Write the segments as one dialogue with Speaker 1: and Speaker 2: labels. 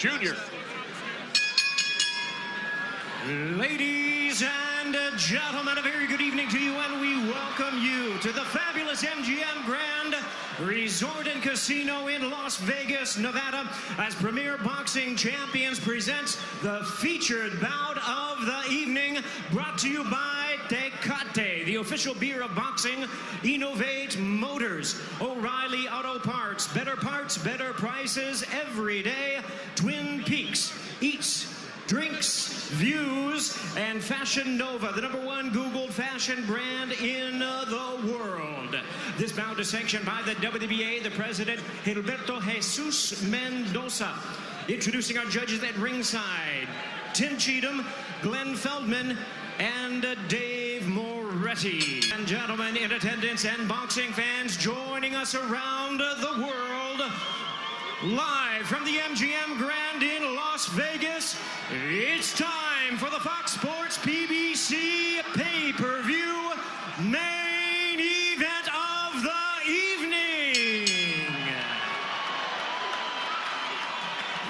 Speaker 1: Jr.
Speaker 2: Ladies and gentlemen, a very good evening to you, and we welcome you to the fabulous MGM Grand Resort and Casino in Las Vegas, Nevada, as Premier Boxing Champions presents the featured bout of the evening, brought to you by Tecate, the official beer of boxing, Innovate Motors, O'Reilly Auto Parts, better prices every day, Twin Peaks, Eats, Drinks, Views, and Fashion Nova, the #1 Googled fashion brand in the world. This bout is sanctioned by the WBA, the president, Gilberto Jesus Mendoza. Introducing our judges at ringside, Tim Cheatham, Glenn Feldman, and Dave Moretti. And gentlemen in attendance and boxing fans joining us around the world, live from the MGM Grand in Las Vegas, it's time for the Fox Sports PBC pay-per-view main event of the evening.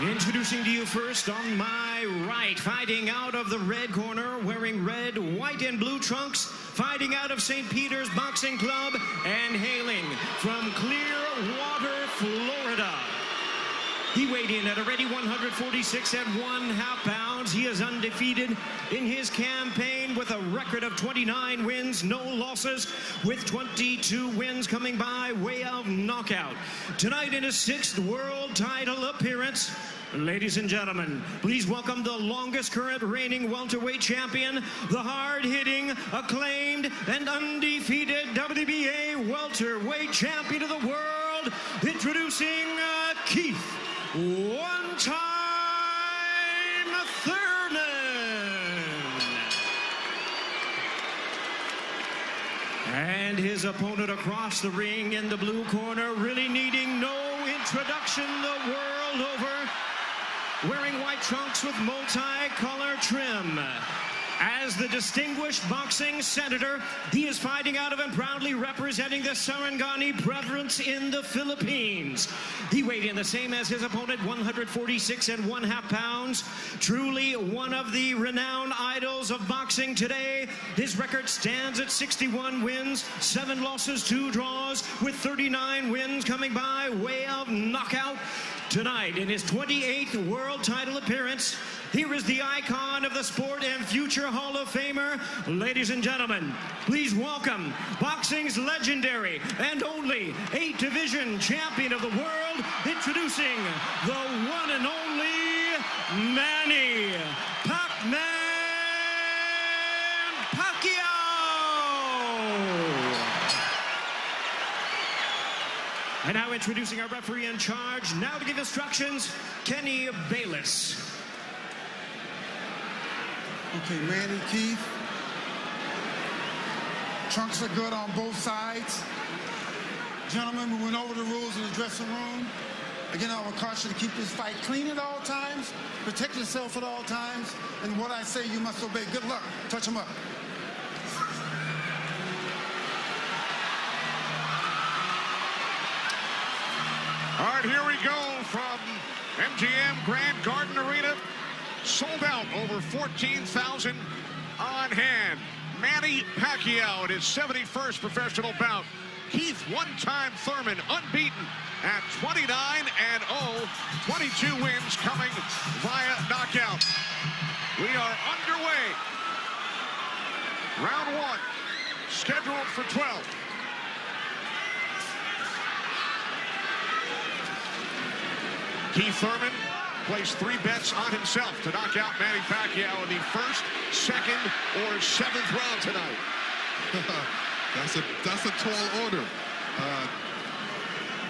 Speaker 2: Introducing to you first on my right, fighting out of the red corner, wearing red, white, and blue trunks, fighting out of St. Peter's Boxing Club, and hailing from Clearwater, Florida. He weighed in at a ready 146 1/2 pounds. He is undefeated in his campaign with a record of 29 wins, no losses, with 22 wins coming by way of knockout. Tonight in his 6th world title appearance, ladies and gentlemen, please welcome the longest current reigning welterweight champion, the hard-hitting, acclaimed, and undefeated WBA welterweight champion of the world, introducing Keith One-Time Thurman. And his opponent across the ring in the blue corner, really needing no introduction the world over, wearing white trunks with multi-color trim. As the distinguished boxing senator, he is fighting out of and proudly representing the Sarangani province in the Philippines. He weighed in the same as his opponent, 146 1/2 pounds. Truly one of the renowned idols of boxing today. His record stands at 61 wins, 7 losses, 2 draws, with 39 wins coming by way of knockout. Tonight, in his 28th world title appearance, here is the icon of the sport and future Hall of Famer. Ladies and gentlemen, please welcome boxing's legendary and only 8-division champion of the world, introducing the one and only Manny Pac-Man Pacquiao. And now introducing our referee in charge, now to give instructions, Kenny Bayless.
Speaker 3: Okay, Manny, Keith. Trunks are good on both sides. Gentlemen, we went over the rules in the dressing room. Again, I would caution you to keep this fight clean at all times, protect yourself at all times, and what I say you must obey. Good luck. Touch them up.
Speaker 1: All right, here we go from MGM Grand Garden Arena. Sold out, over 14,000 on hand. Manny Pacquiao in his 71st professional bout. Keith One-Time Thurman, unbeaten at 29-0, 22 wins coming via knockout. We are underway. Round 1, scheduled for 12. Keith Thurman placed 3 bets on himself to knock out Manny Pacquiao in the 1st, 2nd, or 7th round tonight.
Speaker 4: That's a tall order.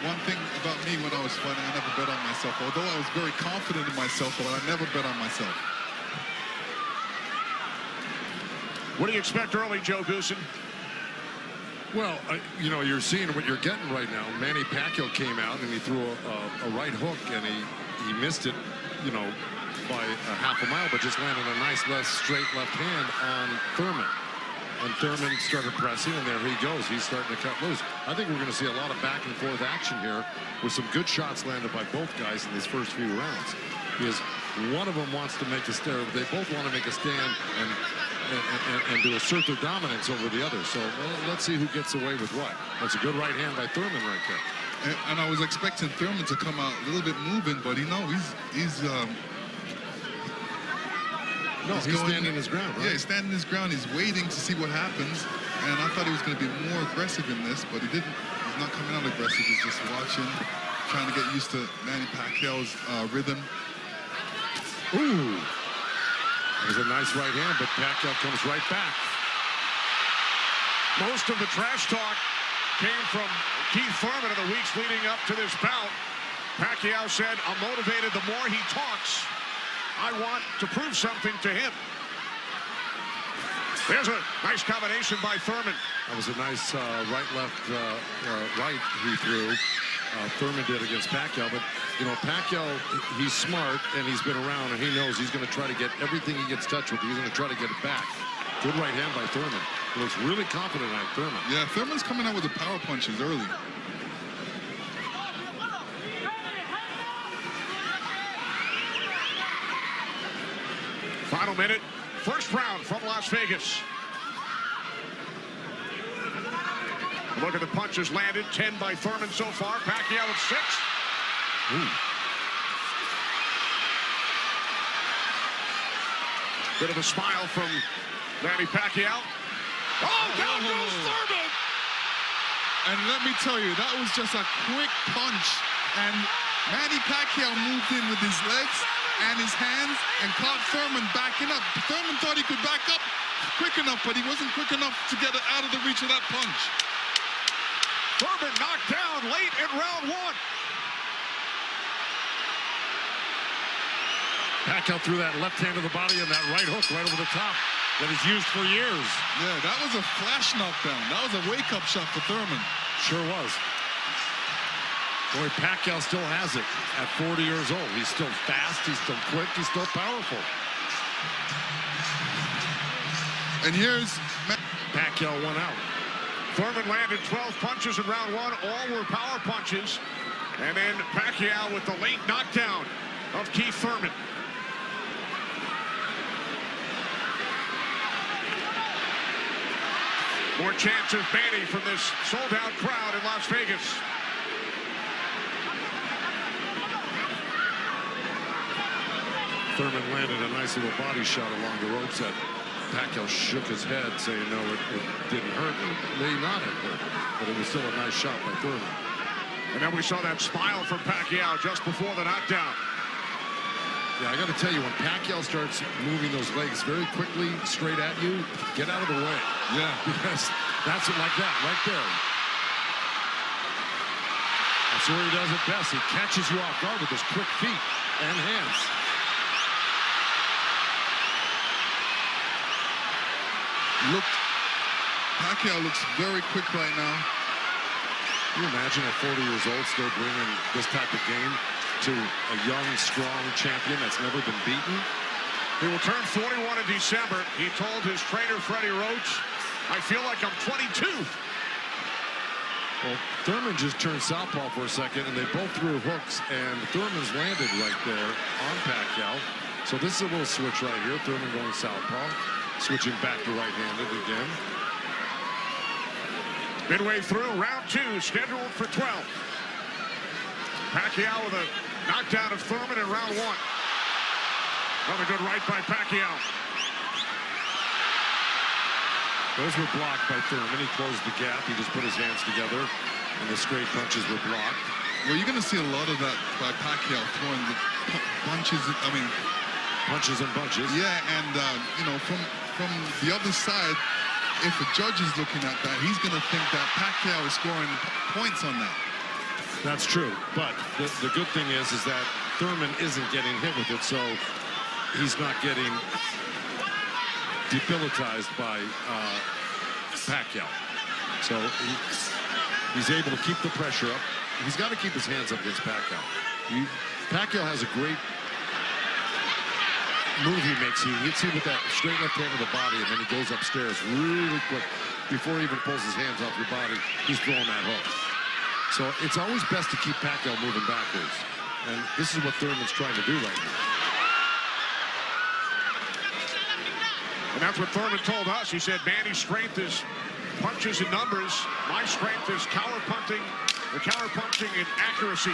Speaker 4: One thing about me when I was fighting, I never bet on myself. Although I was very confident in myself, but I never bet on myself.
Speaker 1: What do you expect early, Joe Goosen?
Speaker 5: Well, you know, you're seeing what you're getting right now. Manny Pacquiao came out and he threw a right hook, and he missed it, you know, by a half a mile, but just landed a nice straight left hand on Thurman. And Thurman started pressing, and there he goes. He's starting to cut loose. I think we're going to see a lot of back and forth action here with some good shots landed by both guys in these first few rounds. Because one of them wants to make a stand. They both want to make a stand and to assert their dominance over the other. So let's see who gets away with what. That's a good right hand by Thurman right there.
Speaker 4: And I was expecting Thurman to come out a little bit moving, but he's
Speaker 5: standing his ground, right?
Speaker 4: Yeah, he's standing his ground. He's waiting to see what happens. And I thought he was going to be more aggressive in this, but he didn't. He's not coming out aggressive. He's just watching, trying to get used to Manny Pacquiao's rhythm.
Speaker 5: Ooh. That was a nice right hand, but Pacquiao comes right back.
Speaker 1: Most of the trash talk came from Keith Thurman in the weeks leading up to this bout. Pacquiao said, "I'm motivated the more he talks. I want to prove something to him." There's a nice combination by Thurman.
Speaker 5: That was a nice right-left right he threw. Thurman did against Pacquiao, but you know, Pacquiao, he's smart and he's been around and he knows he's going to try to get everything he gets touched with. He's going to try to get it back. Good right hand by Thurman. He looks really confident on Thurman.
Speaker 4: Yeah, Thurman's coming out with the power punches early.
Speaker 1: Final minute, first round from Las Vegas. Look at the punches landed. 10 by Thurman so far. Pacquiao with 6.
Speaker 5: Ooh.
Speaker 1: Bit of a smile from Manny Pacquiao. Oh, down goes Thurman!
Speaker 4: And let me tell you, that was just a quick punch. And Manny Pacquiao moved in with his legs and his hands and caught Thurman backing up. Thurman thought he could back up quick enough, but he wasn't quick enough to get out of the reach of that punch.
Speaker 1: Thurman knocked down late in round 1.
Speaker 5: Pacquiao threw that left hand to the body and that right hook right over the top that he's used for years.
Speaker 4: Yeah, that was a flash knockdown. That was a wake-up shot for Thurman.
Speaker 5: Sure was. Boy, Pacquiao still has it at 40 years old. He's still fast, he's still quick, he's still powerful.
Speaker 4: And here's
Speaker 5: Pacquiao won out.
Speaker 1: Thurman landed 12 punches in round 1. All were power punches. And then Pacquiao with the late knockdown of Keith Thurman. More chance of Manny from this sold-out crowd in Las Vegas.
Speaker 5: Thurman landed a nice little body shot along the ropes that Pacquiao shook his head, saying no, it didn't hurt. It may not have hurt, but it was still a nice shot by Thurman.
Speaker 1: And then we saw that smile from Pacquiao just before the knockdown.
Speaker 5: Yeah, I got to tell you, when Pacquiao starts moving those legs very quickly straight at you, get out of the way.
Speaker 4: Yeah.
Speaker 5: Because that's it like that, right there. That's where he does it best. He catches you off guard with his quick feet and hands.
Speaker 4: Pacquiao looks very quick right now.
Speaker 5: Can you imagine at 40 years old still bringing this type of game to a young, strong champion that's never been beaten?
Speaker 1: He will turn 41 in December. He told his trainer, Freddie Roach, "I feel like I'm 22.
Speaker 5: Well, Thurman just turned southpaw for a second, and they both threw hooks, and Thurman's landed right there on Pacquiao. So this is a little switch right here. Thurman going southpaw, switching back to right-handed again.
Speaker 1: Midway through round 2, scheduled for 12. Pacquiao with a knockdown of Thurman in round 1. Another good right by Pacquiao.
Speaker 5: Those were blocked by Thurman. He closed the gap. He just put his hands together, and the straight punches were blocked.
Speaker 4: Well, you're going to see a lot of that by Pacquiao throwing the punches. I mean,
Speaker 5: punches and bunches.
Speaker 4: Yeah, and you know, from the other side, if a judge is looking at that, he's going to think that Pacquiao is scoring points on that.
Speaker 5: That's true, but the good thing is that Thurman isn't getting hit with it, so he's not getting debilitized by Pacquiao. So he's able to keep the pressure up. He's got to keep his hands up against Pacquiao. Pacquiao has a great move he makes. He hits you with that straight left hand of the body, and then he goes upstairs really quick. Before he even pulls his hands off your body, he's throwing that hook. So it's always best to keep Pacquiao moving backwards. And this is what Thurman's trying to do right now.
Speaker 1: And that's what Thurman told us. He said Manny's strength is punches and numbers. My strength is counter punching and accuracy.